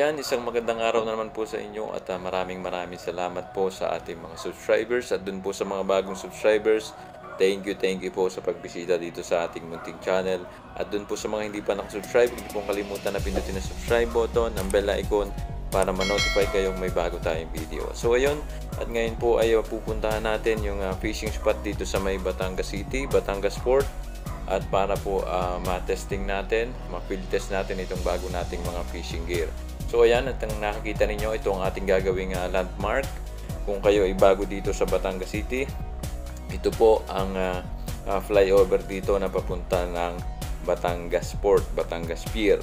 ayan, isang magandang araw na naman po sa inyo at maraming salamat po sa ating mga subscribers at dun po sa mga bagong subscribers. Thank you po sa pagbisita dito sa ating munting channel. At dun po sa mga hindi pa nakasubscribe, hindi pong kalimutan na pindutin ang subscribe button, ang bell icon para ma-notify kayong may bago tayong video. So ayun, at ngayon po ay pupuntahan natin yung fishing spot dito sa may Batangas City, Batangas Port. At para po ma-testing natin, ma-field test natin itong bago nating mga fishing gear. So ayan, at ang nakikita ninyo, ito ang ating gagawing landmark. Kung kayo ay bago dito sa Batangas City, ito po ang flyover dito na papunta ng Batangas Port, Batangas Pier.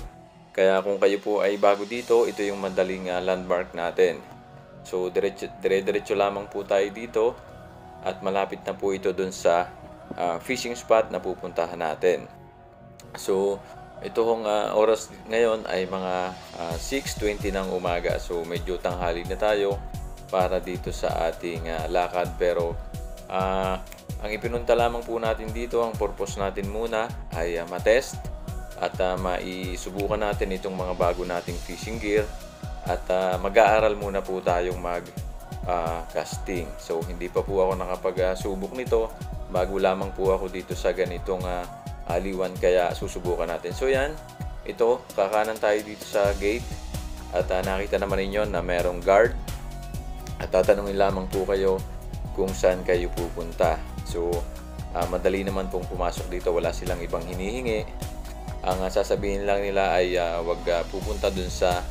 Kaya kung kayo po ay bago dito, ito yung madaling landmark natin. So dire-diretso lamang po tayo dito at malapit na po ito dun sa fishing spot na pupuntahan natin. So ito hong oras ngayon ay mga 6:20 ng umaga. So medyo tanghali na tayo para dito sa ating lakad. Pero ang ipinunta lamang po natin dito, ang purpose natin muna ay matest at maisubukan natin itong mga bago nating fishing gear. At mag-aaral muna po tayong casting. So hindi pa po ako nakapag-subok nito. Bago lamang po ako dito sa ganitong aliwan, kaya susubukan natin. So yan, ito, kakanan tayo dito sa gate. At nakita naman ninyo na merong guard. At tatanungin lamang po kayo kung saan kayo pupunta. So madali naman pong pumasok dito, wala silang ibang hinihingi. Ang sasabihin lang nila ay wag pupunta dun sa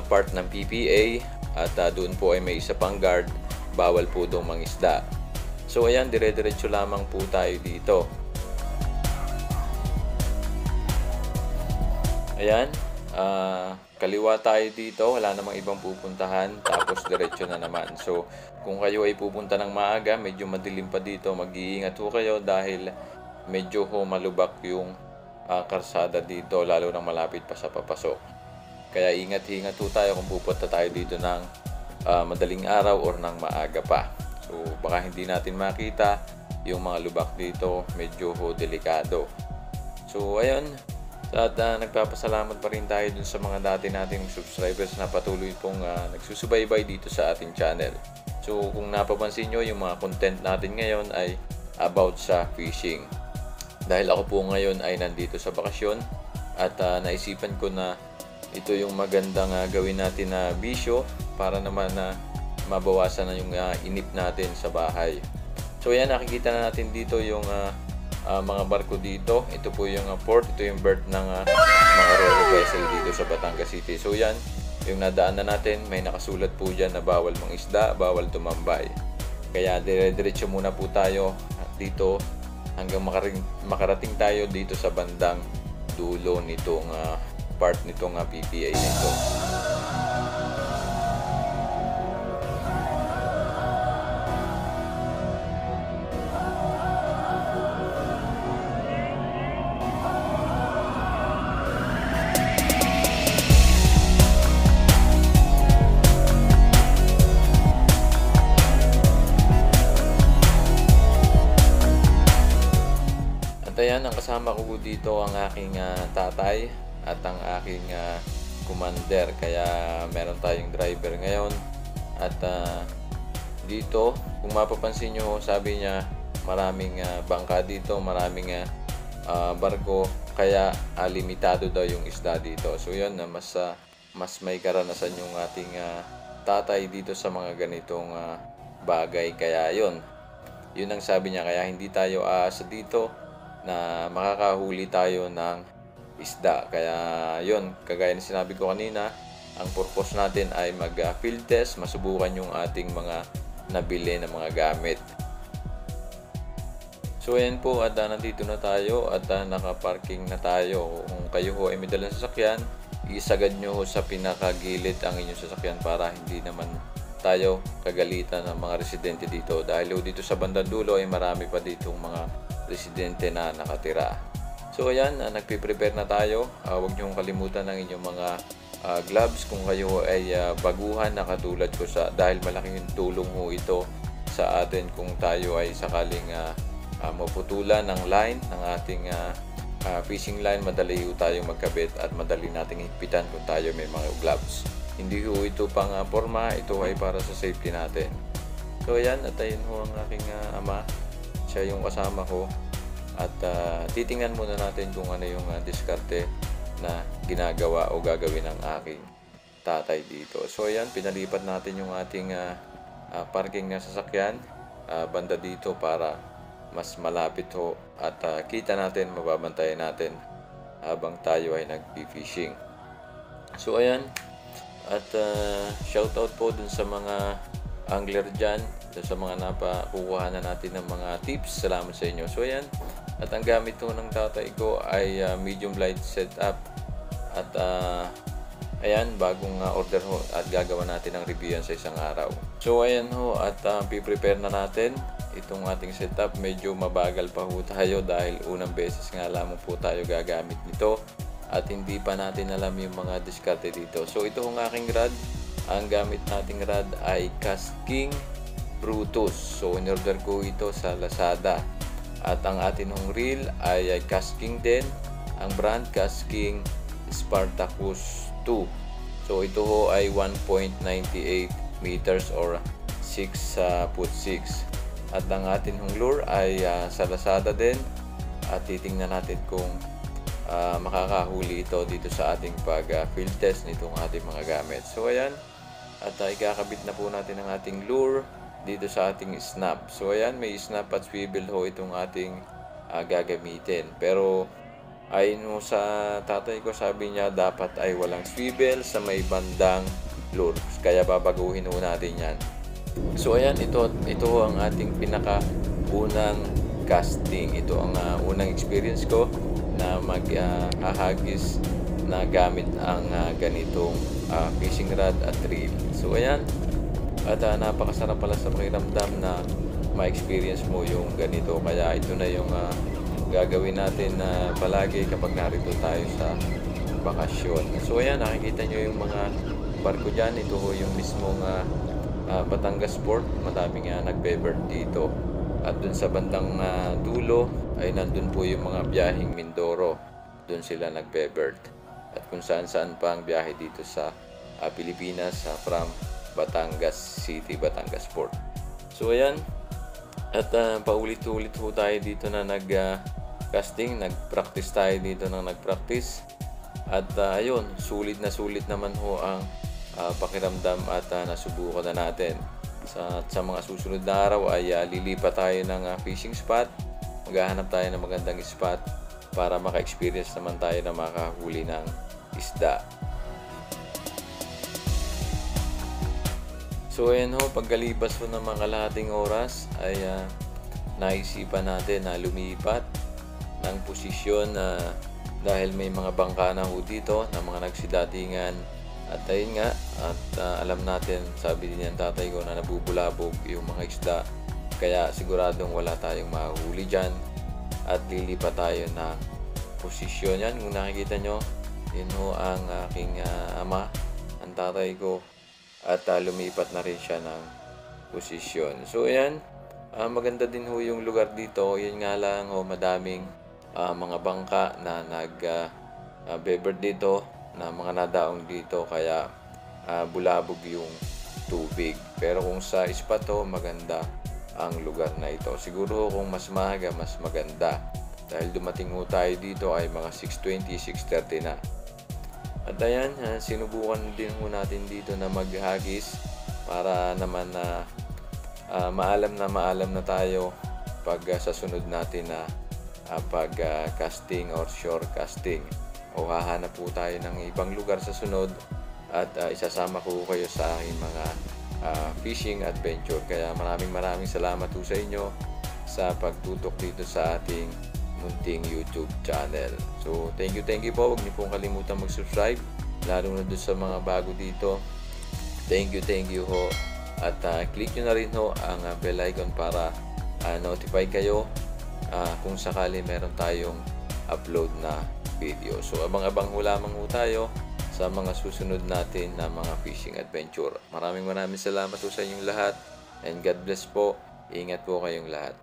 part ng PPA. At doon po ay may isa pang guard, bawal po doon mangisda. So ayan, dire-diretso lamang po tayo dito. Ayan, kaliwa tayo dito, wala namang ibang pupuntahan, tapos diretso na naman. So kung kayo ay pupunta ng maaga, medyo madilim pa dito, mag-iingat ho kayo dahil medyo malubak yung karsada dito, lalo nang malapit pa sa papasok. Kaya ingat-ingat ho tayo kung pupunta tayo dito ng madaling araw or ng maaga pa. So baka hindi natin makita yung mga lubak dito, medyo delikado. So ayun, at nagpapasalamat pa rin tayo dun sa mga dati nating subscribers na patuloy pong nagsusubaybay dito sa ating channel. So kung napapansin nyo, yung mga content natin ngayon ay about sa fishing. Dahil ako po ngayon ay nandito sa bakasyon at naisipan ko na ito yung magandang gawin natin na bisyo para naman mabawasan na yung inip natin sa bahay. So yan, nakikita na natin dito yung mga barko dito. Ito po yung port, ito yung berth ng mga ro-ro vessel dito sa Batangas City. So yan, yung nadaanan natin, may nakasulat po dyan na bawal mangisda, bawal tumambay. Kaya dire-diretso muna po tayo dito hanggang makarating tayo dito sa bandang dulo nitong part nitong PPA nito. At ayan, ang kasama ko dito ang aking tatay at ang aking commander. Kaya meron tayong driver ngayon. At dito, kung mapapansin nyo, sabi niya maraming bangka dito, maraming barko. Kaya limitado daw yung isda dito. So yun, mas may karanasan yung ating tatay dito sa mga ganitong bagay. Kaya yun ang sabi niya. Kaya hindi tayo aasa dito na makakahuli tayo ng isda. Kaya yun, kagaya ng sinabi ko kanina, ang purpose natin ay mag-field test, masubukan yung ating mga nabili na mga gamit. So ayan po, at nandito na tayo at nakaparking na tayo. Kung kayo ho ay may dalang sasakyan, isagad nyo ho sa pinakagilid ang inyong sasakyan para hindi naman tayo kagalitan ng mga residente dito. Dahil dito sa bandang dulo ay marami pa ditong mga residente na nakatira. So ayan, nagpe-prepare na tayo. Huwag niyong kalimutan ng inyong mga gloves kung kayo ay baguhan na katulad ko dahil malaking tulong ho ito sa atin kung tayo ay sakaling maputulan ng line ng ating fishing line. Madali ho tayong magkabit at madali nating higpitan kung tayo may mga gloves. Hindi ho ito pang forma, ito ay para sa safety natin. So ayan, at ayun ho ang aking ama. Siya yung kasama ko. At titingnan muna natin kung ano yung diskarte na ginagawa o gagawin ng aking tatay dito. So ayan, pinalipat natin yung ating parking na sasakyan banda dito para mas malapit ho at kita natin, mababantayan natin habang tayo ay nag-fishing. So ayan, at shoutout po dun sa mga angler dyan, dun sa mga napakukuha na natin ng mga tips. Salamat sa inyo. So ayan, at ang gamit ho ng tatay ko ay medium light setup. At ayan, bagong order ho at gagawa natin ng review yan sa isang araw. So ayan ho, at piprepare na natin itong ating setup. Medyo mabagal pa ho tayo dahil unang beses nga lamang po tayo gagamit nito at hindi pa natin alam yung mga diskarte dito. So ito ang aking rod. Ang gamit nating rod ay Casking Brutus. So in-order ko ito sa Lazada. At ang atin hong reel ay Casking din. Ang brand Casking Spartacus 2. So ito ho ay 1.98 meters or 6'6". At ang atin hong lure ay sa Lazada din. At titingnan natin kung makakahuli ito dito sa ating pag-field test nitong ating mga gamit. So ayan, at ikakabit na po natin ang ating lure dito sa ating snap. So ayan, may snap at swivel ho itong ating gagamitin. Pero ayon mo sa tatay ko, sabi niya dapat ay walang swivel sa may bandang lure. Kaya babaguhin ho natin yan. So ayan, ito ho ang ating pinaka-unang casting. Ito ang unang experience ko na maghahagis na gamit ang ganitong fishing rod at reel. So ayan, at napakasarap pala sa pakiramdam na ma-experience mo yung ganito. Kaya ito na yung gagawin natin palagi kapag narito tayo sa bakasyon. So ayan, nakikita nyo yung mga barko dyan. Ito ho yung mismong Batangas Port. Madaming nagbe-berth dito. At dun sa bandang dulo ay nandun po yung mga biyaheng Mindoro. Dun sila nagbe-berth. At kung saan-saan pa ang biyahe dito sa Pilipinas from Batangas City, Batangas Port. So ayan, at paulit-ulit ho tayo dito na nag-casting. Nag-practice tayo dito na nag-practice. At ayun, sulit naman ho ang pakiramdam at nasubukan na natin. Sa mga susunod na araw ay lilipat tayo ng fishing spot. Maghahanap tayo ng magandang spot para maka-experience naman tayo na makahuli ng isda. So ayan ho, pagkalibas ho ng mga kalahating oras ay naisipan natin na lumipat ng posisyon dahil may mga bangka na ho dito na mga nagsidatingan. At ayun nga, at alam natin, sabi din ng tatay ko na nabubulabog yung mga isda. Kaya siguradong wala tayong mahuli dyan. At lilipat tayo ng posisyon. Yan, kung nakikita nyo, yun ho ang aking ama, ang tatay ko. At lumipat na rin siya ng posisyon. So yan, maganda din ho yung lugar dito. Yun nga lang ho, madaming mga bangka na nag-beber dito, na mga nadaong dito, kaya bulabog yung tubig. Pero kung sa spot ho, maganda ang lugar na ito. Siguro kung mas maaga, mas maganda. Dahil dumating ho tayo dito ay mga 6:20, 6:30 na. At ayan, sinubukan din ho natin dito na maghagis para naman na maalam na tayo pag sa sunod natin na pag casting or shore casting. O hahanap po tayo ng ibang lugar sa sunod at isasama ko kayo sa aking mga fishing adventure. Kaya maraming salamat po sa inyo sa pagtutok dito sa ating munting YouTube channel. So thank you po. Huwag niyo pong kalimutan mag-subscribe, lalo na doon sa mga bago dito. Thank you ho. At click nyo na rin ho ang bell icon para notify kayo kung sakali meron tayong upload na video. So abang-abang ho lamang ho tayo sa mga susunod natin na mga fishing adventure. Maraming salamat po sa inyong lahat, and God bless po. Ingat po kayong lahat.